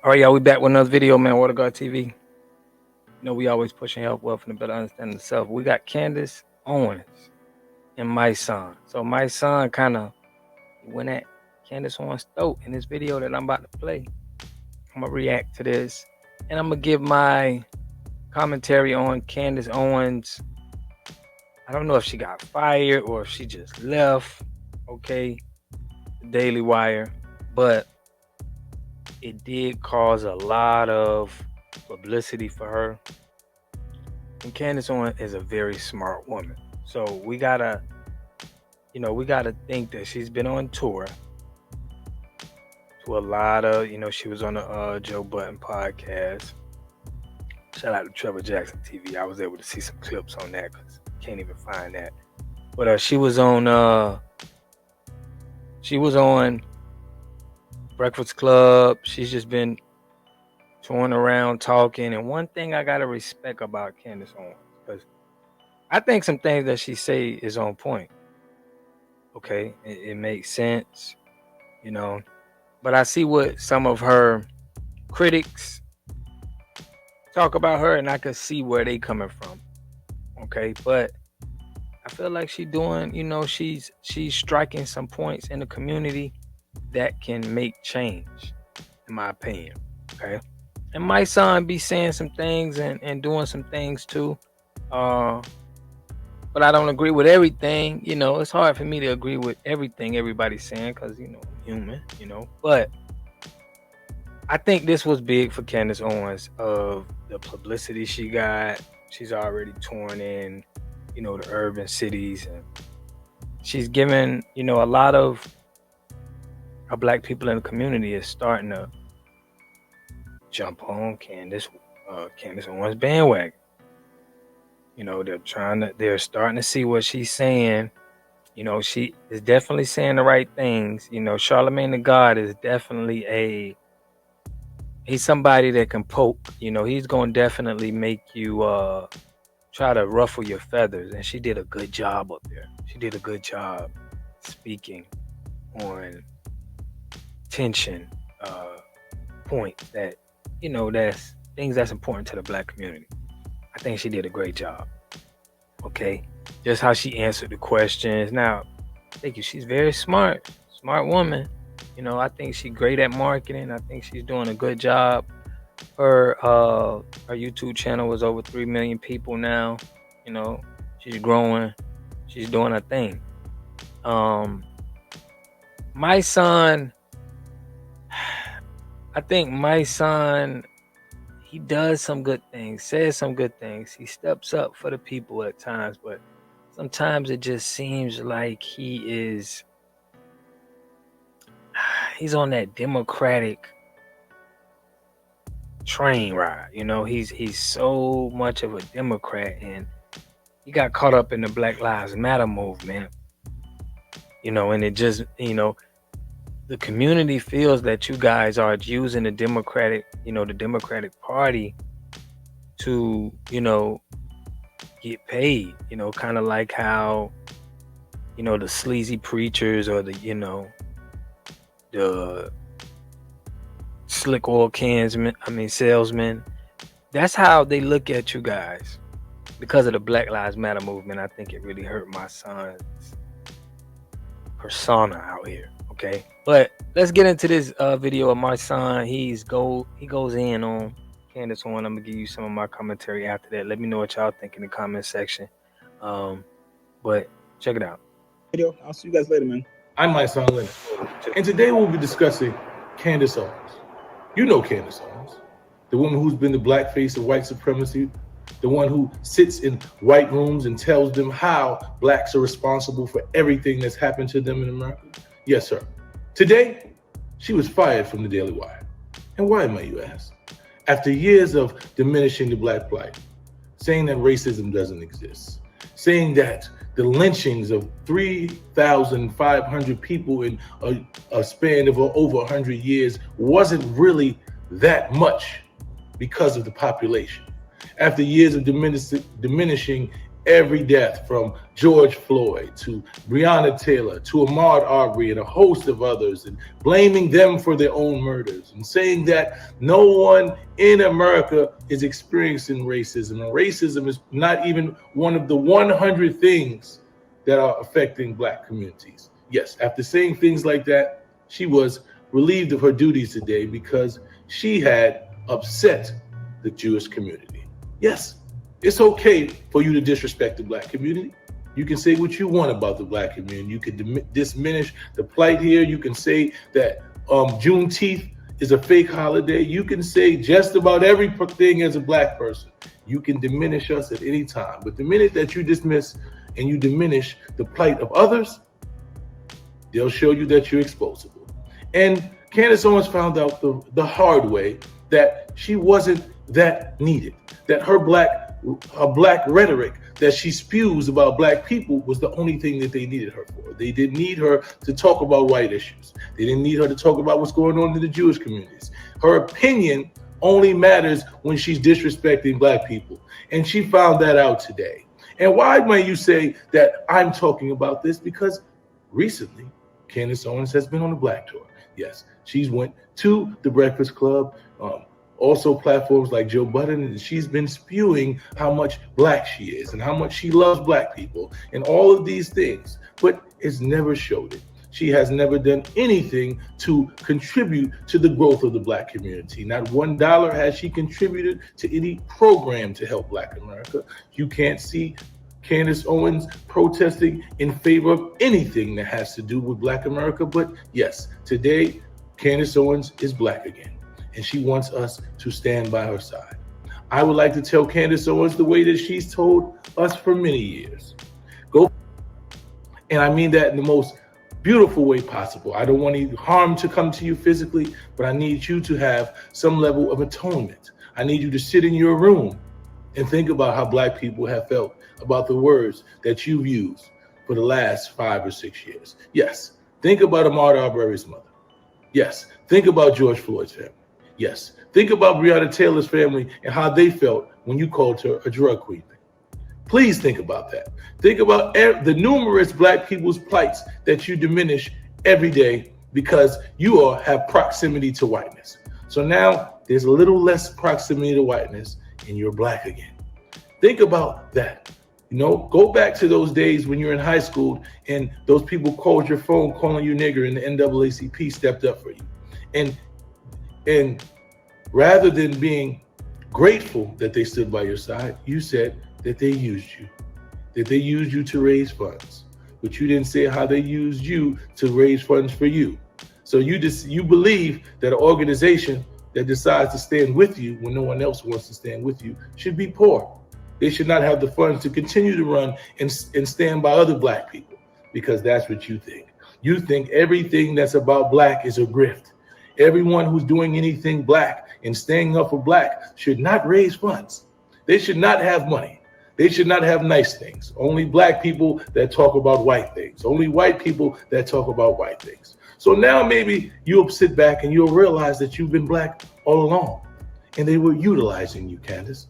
All right, y'all, we back with another video, man. Water Guard TV. You know, we always pushing health, wealth, and a better understanding of self. We got Candace Owens and Mysonne. So Mysonne kind of went at Candace Owens' throat in this video that I'm about to play. I'm going to react to this, and I'm going to give my commentary on Candace Owens. I don't know if she got fired or if she just left, okay, the Daily Wire, but it did cause a lot of publicity for her. And Candace Owens is a very smart woman. So we gotta think that she's been on tour to a lot of, she was on the Joe Budden podcast. Shout out to Trevor Jackson TV. I was able to see some clips on that because I can't even find that. But she was on Breakfast Club. She's just been touring around talking. And one thing I gotta respect about Candace Owens, because I think some things that she say is on point. Okay, it makes sense, But I see what some of her critics talk about her, and I can see where they coming from. Okay, but I feel like she's doing, she's striking some points in the community that can make change, in my opinion. Okay, and my son be saying some things and doing some things too. But I don't agree with everything. It's hard for me to agree with everything everybody's saying because, I'm human, But I think this was big for Candace Owens of the publicity she got. She's already touring in, the urban cities. And she's given, a lot of our Black people in the community is starting to jump on Candace Owens bandwagon. They're starting to see what she's saying. She is definitely saying the right things. Charlemagne the God is definitely he's somebody that can poke. He's going to definitely make you try to ruffle your feathers. And she did a good job up there. She did a good job speaking on tension points that, that's things that's important to the Black community. I think she did a great job. Okay, just how she answered the questions. Now, thank you. She's very smart woman. I think she's great at marketing. I think she's doing a good job. Her YouTube channel was over 3 million people now. She's growing. She's doing her thing. Mysonne, I think Mysonne, he does some good things, says some good things. He steps up for the people at times, but sometimes it just seems like he's on that Democratic train ride. He's so much of a Democrat, and he got caught up in the Black Lives Matter movement. And it just, the community feels that you guys are using the Democratic Party to, get paid, kind of like how, the sleazy preachers or the slick oil salesmen. That's how they look at you guys because of the Black Lives Matter movement. I think it really hurt my son's persona out here. Okay, but let's get into this video of my son. He goes in on Candace Owens. I'm gonna give you some of my commentary after that. Let me know what y'all think in the comment section. But check it out. Video. I'll see you guys later, man. I'm Mysonne Leonard, and today we'll be discussing Candace Owens. You know Candace Owens, the woman who's been the black face of white supremacy, the one who sits in white rooms and tells them how blacks are responsible for everything that's happened to them in America. Yes, sir. Today, she was fired from the Daily Wire. And why, might you ask? After years of diminishing the Black plight, saying that racism doesn't exist, saying that the lynchings of 3,500 people in a span of over 100 years wasn't really that much because of the population. After years of diminishing every death from George Floyd to Breonna Taylor to Ahmaud Arbery and a host of others, and blaming them for their own murders and saying that no one in America is experiencing racism. And racism is not even one of the 100 things that are affecting Black communities. Yes, after saying things like that, she was relieved of her duties today because she had upset the Jewish community. Yes, it's okay for you to disrespect the Black community. You can say what you want about the Black community. You can diminish the plight here. You can say that Juneteenth is a fake holiday. You can say just about everything as a Black person. You can diminish us at any time. But the minute that you dismiss and you diminish the plight of others, they'll show you that you're exposable. And Candace Owens found out the hard way that she wasn't that needed, that her black rhetoric that she spews about Black people was the only thing that they needed her for. They didn't need her to talk about white issues. They didn't need her to talk about what's going on in the Jewish communities. Her opinion only matters when she's disrespecting Black people. And she found that out today. And why might you say that I'm talking about this? Because recently, Candace Owens has been on the Black tour. Yes, she's went to the Breakfast Club, also platforms like Joe Budden, and she's been spewing how much Black she is and how much she loves Black people and all of these things, but it's never showed it. She has never done anything to contribute to the growth of the Black community. Not $1 has she contributed to any program to help Black America. You can't see Candace Owens protesting in favor of anything that has to do with Black America. But yes, today, Candace Owens is Black again, and she wants us to stand by her side. I would like to tell Candace Owens the way that she's told us for many years. Go, and I mean that in the most beautiful way possible. I don't want any harm to come to you physically, but I need you to have some level of atonement. I need you to sit in your room and think about how Black people have felt about the words that you've used for the last 5 or 6 years. Yes, think about Ahmaud Arbery's mother. Yes, think about George Floyd's family. Yes, think about Breonna Taylor's family and how they felt when you called her a drug queen. Please think about that. Think about the numerous Black people's plights that you diminish every day because you all have proximity to whiteness. So now there's a little less proximity to whiteness and you're Black again. Think about that. You know, go back to those days when you're in high school and those people called your phone calling you nigger and the NAACP stepped up for you. And rather than being grateful that they stood by your side, you said that they used you to raise funds, but you didn't say how they used you to raise funds for you. So you believe that an organization that decides to stand with you when no one else wants to stand with you should be poor. They should not have the funds to continue to run and stand by other Black people, because that's what you think. You think everything that's about Black is a grift. Everyone who's doing anything Black and standing up for Black should not raise funds. They should not have money. They should not have nice things. Only Black people that talk about white things. Only white people that talk about white things. So now maybe you'll sit back and you'll realize that you've been Black all along. And they were utilizing you, Candace.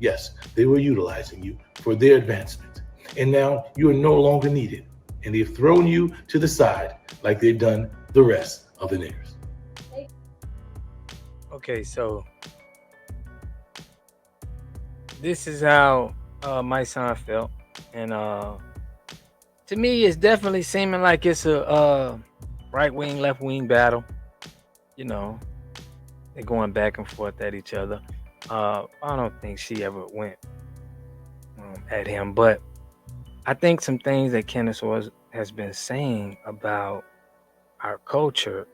Yes, they were utilizing you for their advancement. And now you are no longer needed. And they've thrown you to the side like they've done the rest of the niggers. Okay, so this is how Mysonne felt. And to me, it's definitely seeming like it's a right wing, left wing battle. You know, they're going back and forth at each other. I don't think she ever went at him, but I think some things that Candace has been saying about our culture,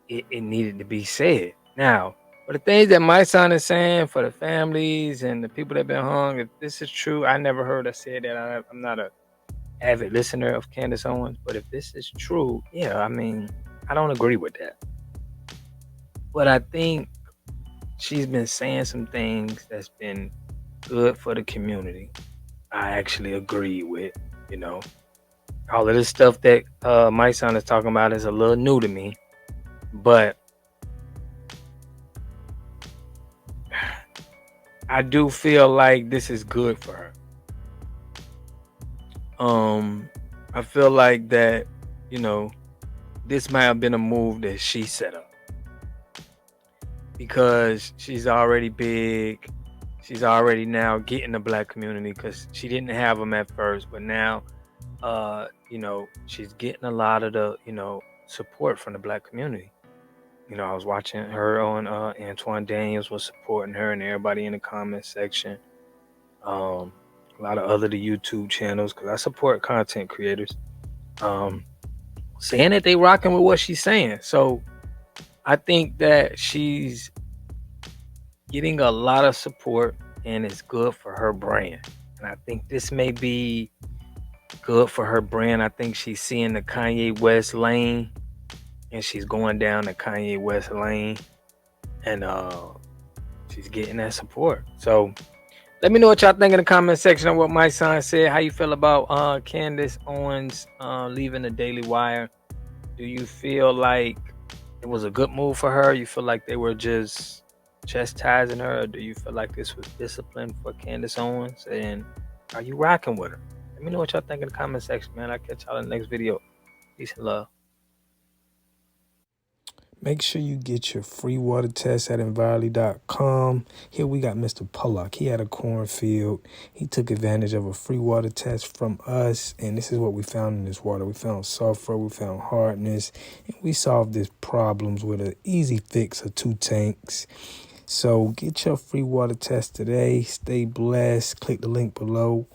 it needed to be said. Now, for the things that Mysonne is saying for the families and the people that have been hung, if this is true, I never heard her say that. I'm not an avid listener of Candace Owens, but if this is true, yeah, I mean, I don't agree with that. But I think she's been saying some things that's been good for the community. I actually agree with, you know. All of this stuff that Mysonne is talking about is a little new to me. But I do feel like this is good for her. I feel like that, you know, this might have been a move that she set up because she's already big. She's already now getting the black community because she didn't have them at first, but now, she's getting a lot of the, support from the black community. I was watching her on Antoine Daniels was supporting her and everybody in the comment section. A lot of other the YouTube channels because I support content creators. Saying that they rocking with what she's saying. So I think that she's getting a lot of support and it's good for her brand. And I think this may be good for her brand. I think she's seeing the Kanye West lane and she's going down the Kanye West lane and she's getting that support. So let me know what y'all think in the comment section on what Mysonne said. How you feel about Candace Owens leaving the Daily Wire? Do you feel like it was a good move for her? You feel like they were just chastising her? Or do you feel like this was discipline for Candace Owens? And are you rocking with her? Let me know what y'all think in the comment section, man. I'll catch y'all in the next video. Peace and love. Make sure you get your free water test at Envirely.com. Here we got Mr. Pollock. He had a cornfield. He took advantage of a free water test from us, and this is what we found in this water. We found sulfur, we found hardness, and we solved these problems with an easy fix of 2 tanks. So get your free water test today. Stay blessed. Click the link below.